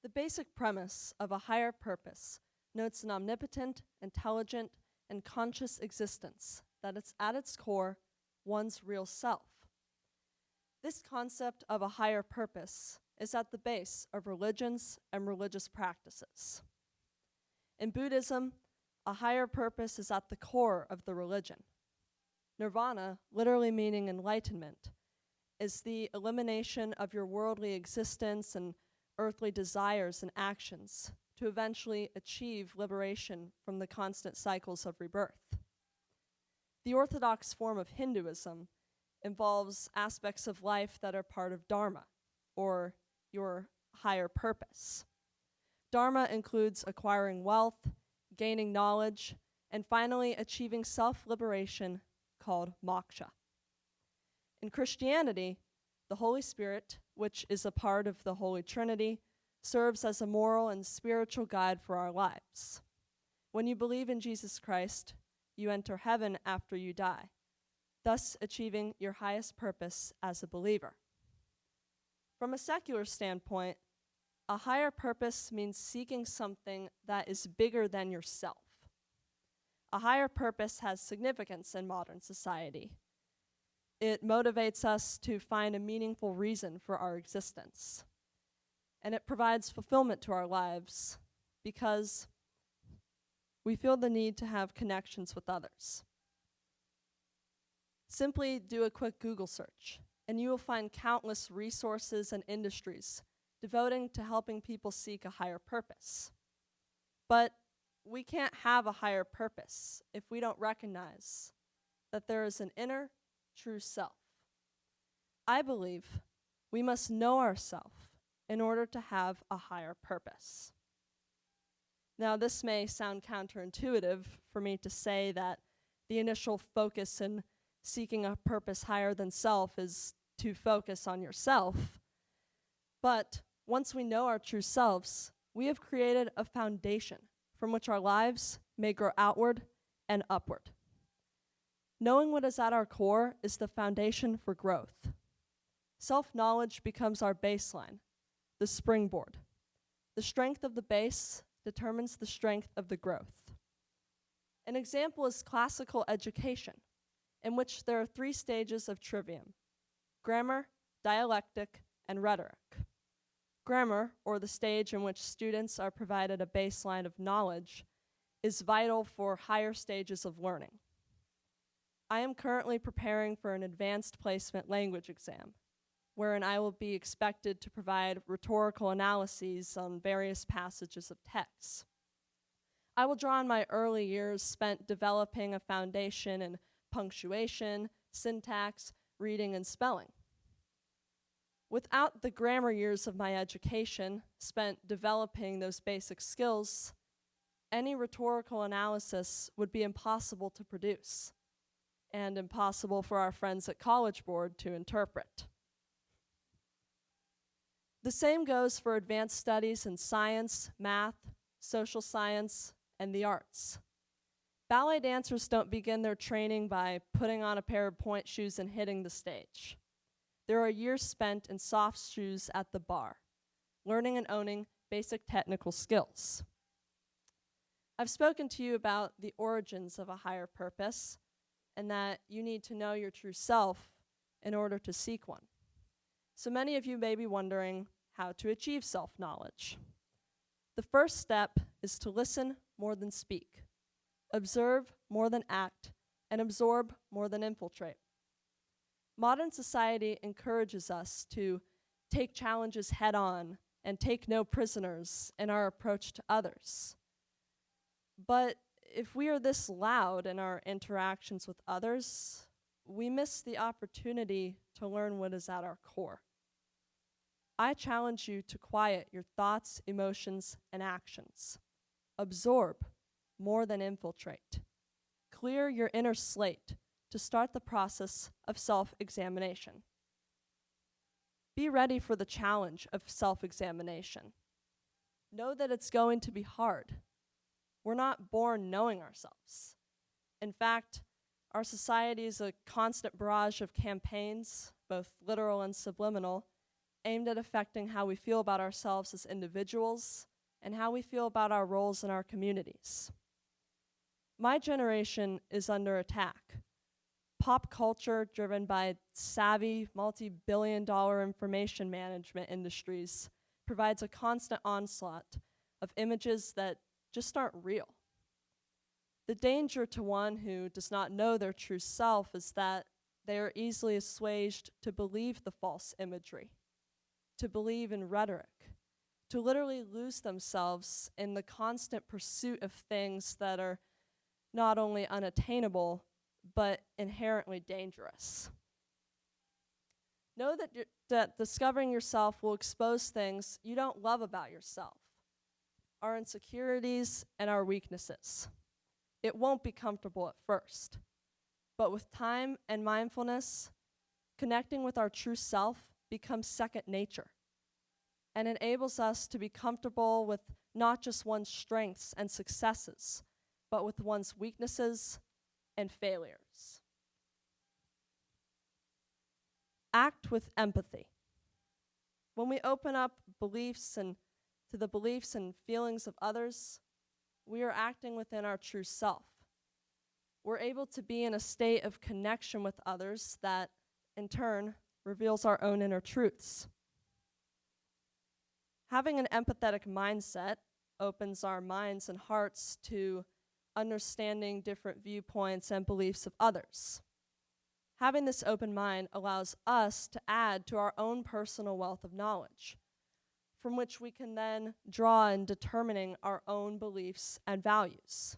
The basic premise of a higher purpose notes an omnipotent, intelligent, and conscious existence that is at its core one's real self. This concept of a higher purpose is at the base of religions and religious practices. In Buddhism, a higher purpose is at the core of the religion. Nirvana, literally meaning enlightenment, is the elimination of your worldly existence and earthly desires and actions to eventually achieve liberation from the constant cycles of rebirth. The orthodox form of Hinduism involves aspects of life that are part of Dharma, or your higher purpose. Dharma includes acquiring wealth, gaining knowledge, and finally achieving self-liberation called moksha. In Christianity, the Holy Spirit, which is a part of the Holy Trinity, serves as a moral and spiritual guide for our lives. When you believe in Jesus Christ, you enter heaven after you die, thus achieving your highest purpose as a believer. From a secular standpoint, a higher purpose means seeking something that is bigger than yourself. A higher purpose has significance in modern society. It motivates us to find a meaningful reason for our existence. And it provides fulfillment to our lives because we feel the need to have connections with others. Simply do a quick Google search, and you will find countless resources and industries devoting to helping people seek a higher purpose. But we can't have a higher purpose if we don't recognize that there is an inner, true self. I believe we must know ourselves in order to have a higher purpose. Now, this may sound counterintuitive for me to say that the initial focus in seeking a purpose higher than self is to focus on yourself. But once we know our true selves, we have created a foundation from which our lives may grow outward and upward. Knowing what is at our core is the foundation for growth. Self-knowledge becomes our baseline, the springboard. The strength of the base determines the strength of the growth. An example is classical education, in which there are 3 stages of trivium: grammar, dialectic, and rhetoric. Grammar, or the stage in which students are provided a baseline of knowledge, is vital for higher stages of learning. I am currently preparing for an advanced placement language exam, wherein I will be expected to provide rhetorical analyses on various passages of texts. I will draw on my early years spent developing a foundation in punctuation, syntax, reading, and spelling. Without the grammar years of my education spent developing those basic skills, any rhetorical analysis would be impossible to produce and impossible for our friends at College Board to interpret. The same goes for advanced studies in science, math, social science, and the arts. Ballet dancers don't begin their training by putting on a pair of pointe shoes and hitting the stage. There are years spent in soft shoes at the bar, learning and owning basic technical skills. I've spoken to you about the origins of a higher purpose and that you need to know your true self in order to seek one. So many of you may be wondering how to achieve self-knowledge. The first step is to listen more than speak, observe more than act, and absorb more than infiltrate. Modern society encourages us to take challenges head on and take no prisoners in our approach to others. But if we are this loud in our interactions with others, we miss the opportunity to learn what is at our core. I challenge you to quiet your thoughts, emotions, and actions. Absorb more than infiltrate. Clear your inner slate to start the process of self-examination. Be ready for the challenge of self-examination. Know that it's going to be hard. We're not born knowing ourselves. In fact, our society is a constant barrage of campaigns, both literal and subliminal, aimed at affecting how we feel about ourselves as individuals and how we feel about our roles in our communities. My generation is under attack. Pop culture, driven by savvy, multi-billion-dollar information management industries, provides a constant onslaught of images that just aren't real. The danger to one who does not know their true self is that they are easily assuaged to believe the false imagery, to believe in rhetoric, to literally lose themselves in the constant pursuit of things that are not only unattainable, but inherently dangerous. Know that discovering yourself will expose things you don't love about yourself, our insecurities and our weaknesses. It won't be comfortable at first, but with time and mindfulness, connecting with our true self becomes second nature and enables us to be comfortable with not just one's strengths and successes, but with one's weaknesses and failures. Act with empathy. When we open up to the beliefs and feelings of others, we are acting within our true self. We're able to be in a state of connection with others that, in turn, reveals our own inner truths. Having an empathetic mindset opens our minds and hearts to understanding different viewpoints and beliefs of others. Having this open mind allows us to add to our own personal wealth of knowledge, from which we can then draw in determining our own beliefs and values.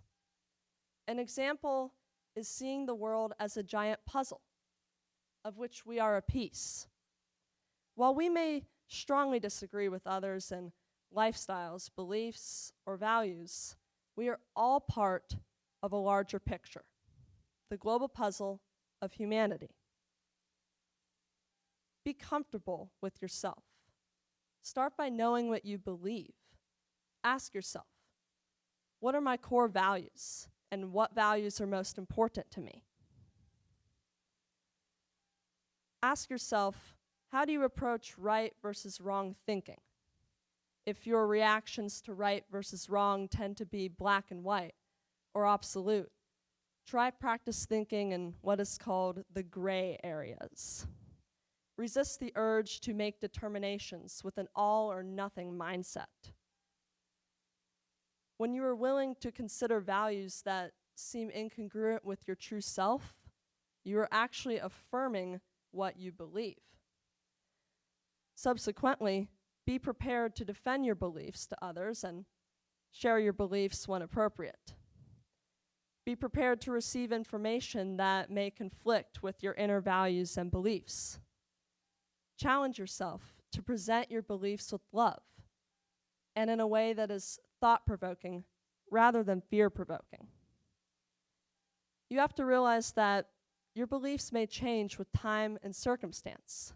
An example is seeing the world as a giant puzzle, of which we are a piece. While we may strongly disagree with others in lifestyles, beliefs, or values, we are all part of a larger picture, the global puzzle of humanity. Be comfortable with yourself. Start by knowing what you believe. Ask yourself, what are my core values, and what values are most important to me? Ask yourself, how do you approach right versus wrong thinking? If your reactions to right versus wrong tend to be black and white or absolute, try practice thinking in what is called the gray areas. Resist the urge to make determinations with an all or nothing mindset. When you are willing to consider values that seem incongruent with your true self, you are actually affirming what you believe. Subsequently, be prepared to defend your beliefs to others and share your beliefs when appropriate. Be prepared to receive information that may conflict with your inner values and beliefs. Challenge yourself to present your beliefs with love and in a way that is thought-provoking rather than fear-provoking. You have to realize that your beliefs may change with time and circumstance,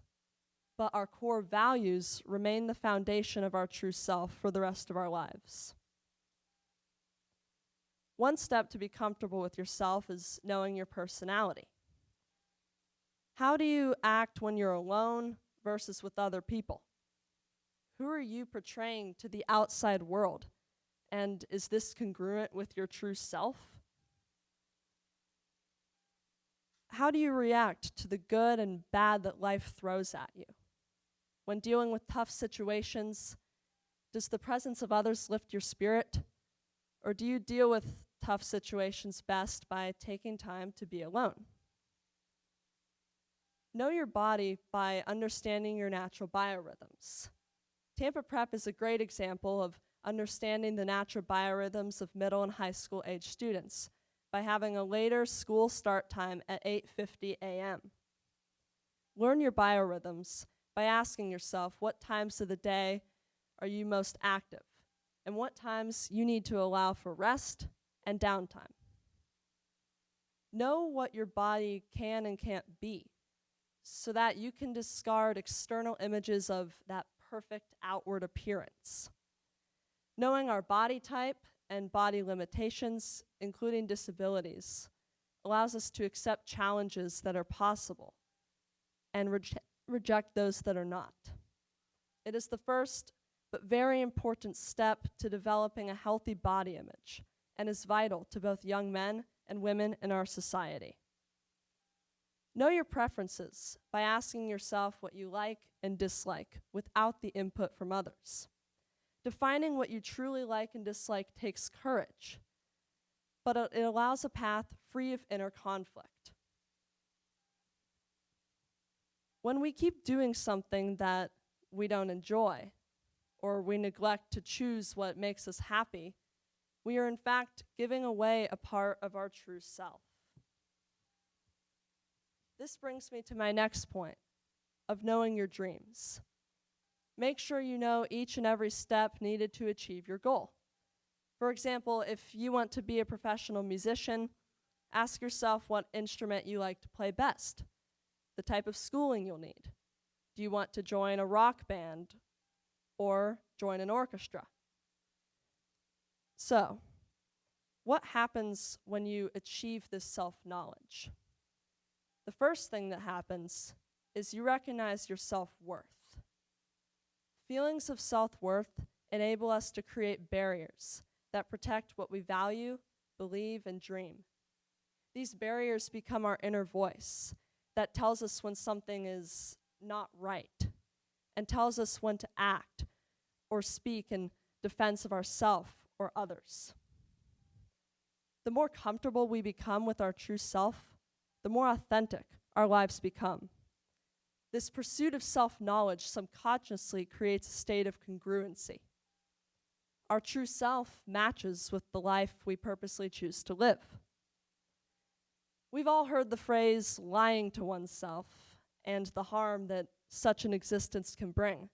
but our core values remain the foundation of our true self for the rest of our lives. One step to be comfortable with yourself is knowing your personality. How do you act when you're alone versus with other people? Who are you portraying to the outside world? And is this congruent with your true self? How do you react to the good and bad that life throws at you? When dealing with tough situations, does the presence of others lift your spirit? Or do you deal with tough situations best by taking time to be alone? Know your body by understanding your natural biorhythms. TAmpaPrep is a great example of understanding the natural biorhythms of middle and high school age students by having a later school start time at 8:50 a.m. Learn your biorhythms by asking yourself what times of the day are you most active and what times you need to allow for rest and downtime. Know what your body can and can't be so that you can discard external images of that perfect outward appearance. Knowing our body type and body limitations, including disabilities, allows us to accept challenges that are possible and reject those that are not. It is the first but very important step to developing a healthy body image and is vital to both young men and women in our society. Know your preferences by asking yourself what you like and dislike without the input from others. Defining what you truly like and dislike takes courage, but it allows a path free of inner conflict. When we keep doing something that we don't enjoy, or we neglect to choose what makes us happy, we are in fact giving away a part of our true self. This brings me to my next point of knowing your dreams. Make sure you know each and every step needed to achieve your goal. For example, if you want to be a professional musician, ask yourself what instrument you like to play best, the type of schooling you'll need. Do you want to join a rock band or join an orchestra? So, what happens when you achieve this self-knowledge? The first thing that happens is you recognize your self-worth. Feelings of self-worth enable us to create barriers that protect what we value, believe, and dream. These barriers become our inner voice that tells us when something is not right and tells us when to act or speak in defense of ourselves or others. The more comfortable we become with our true self, the more authentic our lives become. This pursuit of self-knowledge subconsciously creates a state of congruency. Our true self matches with the life we purposely choose to live. We've all heard the phrase lying to oneself and the harm that such an existence can bring.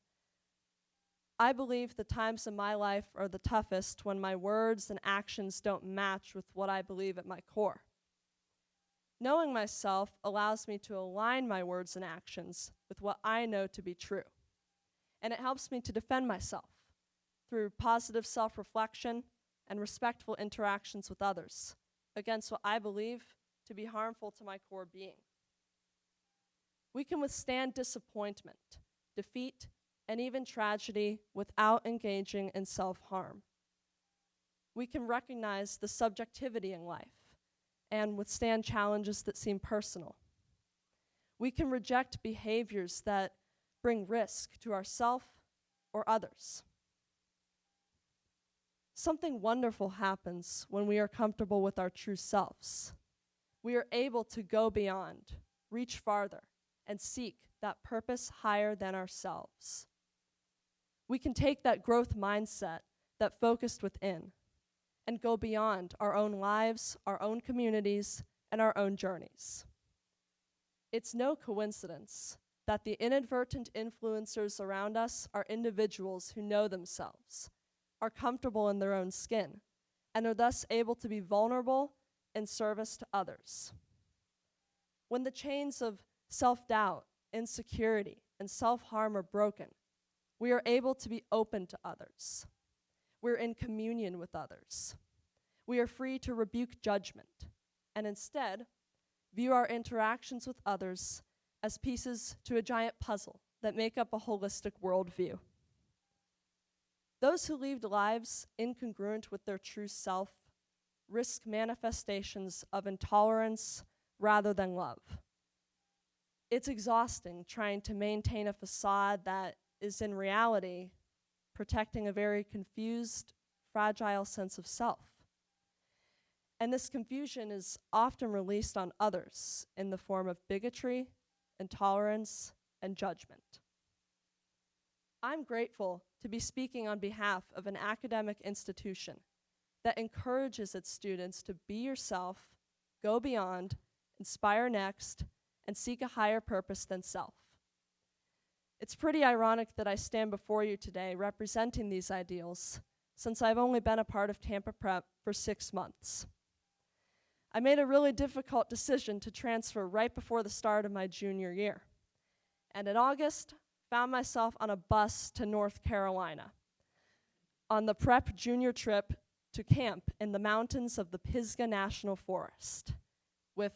I believe the times in my life are the toughest when my words and actions don't match with what I believe at my core. Knowing myself allows me to align my words and actions with what I know to be true, and it helps me to defend myself through positive self-reflection and respectful interactions with others against what I believe to be harmful to my core being. We can withstand disappointment, defeat, and even tragedy without engaging in self-harm. We can recognize the subjectivity in life and withstand challenges that seem personal. We can reject behaviors that bring risk to ourselves or others. Something wonderful happens when we are comfortable with our true selves. We are able to go beyond, reach farther, and seek that purpose higher than ourselves. We can take that growth mindset that focused within and go beyond our own lives, our own communities, and our own journeys. It's no coincidence that the inadvertent influencers around us are individuals who know themselves, are comfortable in their own skin, and are thus able to be vulnerable in service to others. When the chains of self-doubt, insecurity, and self-harm are broken, we are able to be open to others. We're in communion with others. We are free to rebuke judgment, and instead, view our interactions with others as pieces to a giant puzzle that make up a holistic worldview. Those who lead lives incongruent with their true self risk manifestations of intolerance rather than love. It's exhausting trying to maintain a facade that is in reality protecting a very confused, fragile sense of self. And this confusion is often released on others in the form of bigotry, intolerance, and judgment. I'm grateful to be speaking on behalf of an academic institution that encourages its students to be yourself, go beyond, inspire next, and seek a higher purpose than self. It's pretty ironic that I stand before you today representing these ideals, since I've only been a part of Tampa Prep for 6 months. I made a really difficult decision to transfer right before the start of my junior year, and in August, found myself on a bus to North Carolina on the prep junior trip to camp in the mountains of the Pisgah National Forest with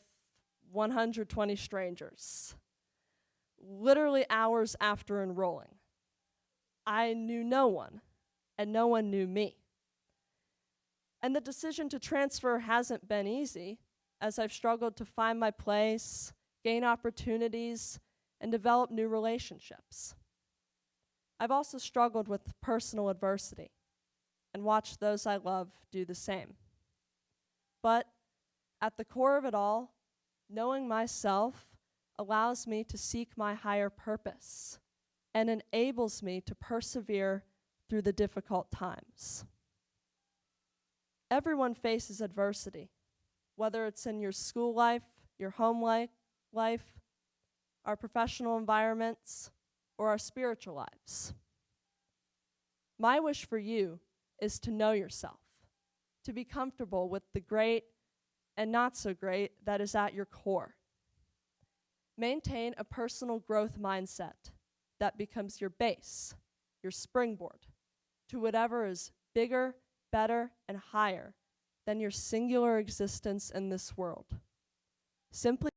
120 strangers, literally hours after enrolling. I knew no one, and no one knew me. And the decision to transfer hasn't been easy, as I've struggled to find my place, gain opportunities, and develop new relationships. I've also struggled with personal adversity and watched those I love do the same. But at the core of it all, knowing myself allows me to seek my higher purpose and enables me to persevere through the difficult times. Everyone faces adversity, whether it's in your school life, your home life, our professional environments, or our spiritual lives. My wish for you is to know yourself, to be comfortable with the great and not so great that is at your core. Maintain a personal growth mindset that becomes your base, your springboard, to whatever is bigger, better, and higher than your singular existence in this world. Simply